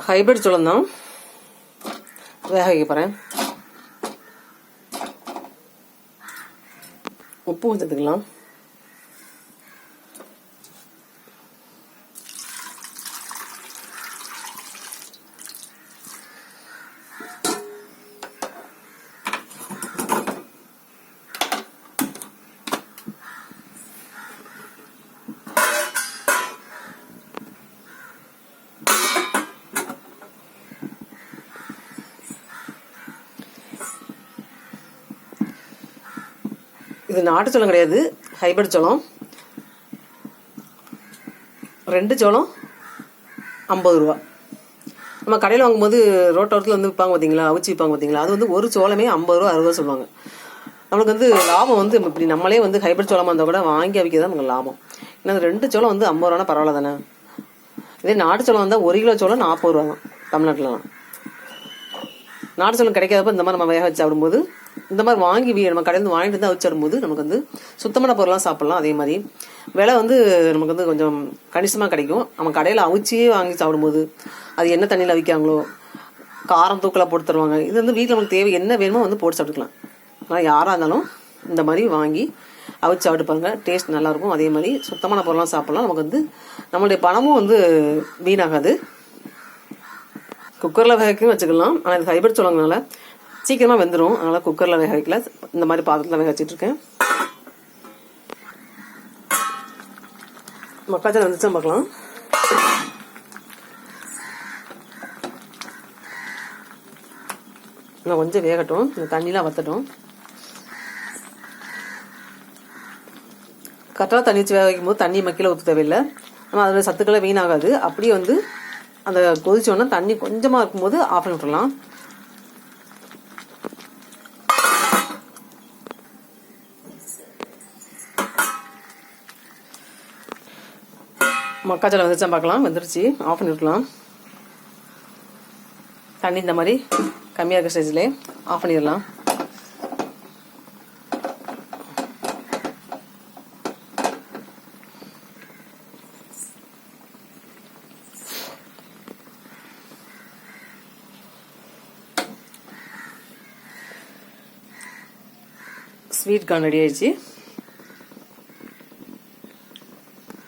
Hybrid சோளம் தான் வேக வைக்க போகிறேன். உப்பு சேர்த்துக்கலாம். இது நாட்டு சோளம் கிடையாது, ஹைபிரிட் சோளம். 2 சோளம் 50 ரூபா. நம்ம கடையில் வாங்கும்போது ரோட்டோரத்தில் வந்து விற்பாங்க பார்த்தீங்களா, அவிச்சு விற்பாங்க பார்த்தீங்களா, அது வந்து ஒரு சோளமே 50 ரூபா 60 ரூபா சொல்லுவாங்க. நம்மளுக்கு வந்து லாபம் வந்து இப்படி நம்மளே வந்து ஹைபிரிட் சோளமாக இருந்தால் கூட வாங்கி அவிக்கிறது நமக்கு லாபம். ஏன்னா 2 சோளம் வந்து 50 ரூபானா பரவாயில்ல தானே. இதே நாட்டு சோளம் வந்தால் 1 கிலோ சோளம் 40 ரூபா தான் தமிழ்நாட்டிலலாம். நாட்டு சோளம் கிடைக்காதப்ப இந்த மாதிரி நம்ம வேக வச்சு சாப்பிடும்போது, இந்த மாதிரி வாங்கி நம்ம கடையிலேருந்து வாங்கிட்டு வந்து அவிச்சு சாப்பிடும்போது நமக்கு வந்து சுத்தமான பொருளாக சாப்பிட்லாம். அதே மாதிரி விலை வந்து நமக்கு வந்து கொஞ்சம் கணிசமாக கிடைக்கும். நம்ம கடையில் அவிச்சியே வாங்கி சாப்பிடும்போது அது என்ன தண்ணியில் அவிக்காங்களோ, காரம் தூக்கலாக போட்டு தருவாங்க. இது வந்து வீட்டில் நமக்கு தேவை என்ன வேணுமோ வந்து போட்டு சாப்பிட்டுக்கலாம். ஆனால் யாராக இருந்தாலும் இந்த மாதிரி வாங்கி அவிச்சு சாப்பிட்டுப்பாங்க, டேஸ்ட் நல்லாயிருக்கும். அதே மாதிரி சுத்தமான பொருளாக சாப்பிட்லாம். நமக்கு வந்து நம்மளுடைய பணமும் வந்து வீணாகாது. குக்கரில் வேக வைக்கவும் வச்சுக்கலாம். ஆனால் இது ஹைபிரிட் சோளங்கனால சீக்கிரமாக வெந்துடும். அதனால் குக்கரில் வேக வைக்கல, இந்த மாதிரி பாத்திரத்தில் வேக வச்சுட்ருக்கேன். மக்காச்சோளம் வந்துச்சா பார்க்கலாம். இன்னும் கொஞ்சம் வேகட்டும், இந்த தண்ணிலாம் வற்றட்டும். கரெக்டாக தண்ணி வச்சு வேக வைக்கும் போது தண்ணி மக்கில ஊற்ற தேவையில்லை. ஆனால் அதில் சத்துக்களை வீணாகாது. அப்படியே வந்து அந்த கொதிச்சோன்னா தண்ணி கொஞ்சமாக இருக்கும்போது ஆஃப் பண்ணி விட்டுடலாம். மக்காச்சோளம் வந்துச்சா பார்க்கலாம். வந்துருச்சு, ஆஃப் பண்ணி விட்டுலாம். தண்ணி இந்த மாதிரி கம்மியாக இருக்க ஸ்டேஜ்லேயே ஆஃப் பண்ணிடலாம். ஸ்வீட் கார்ன் ரெடி ஆயிடுச்சு.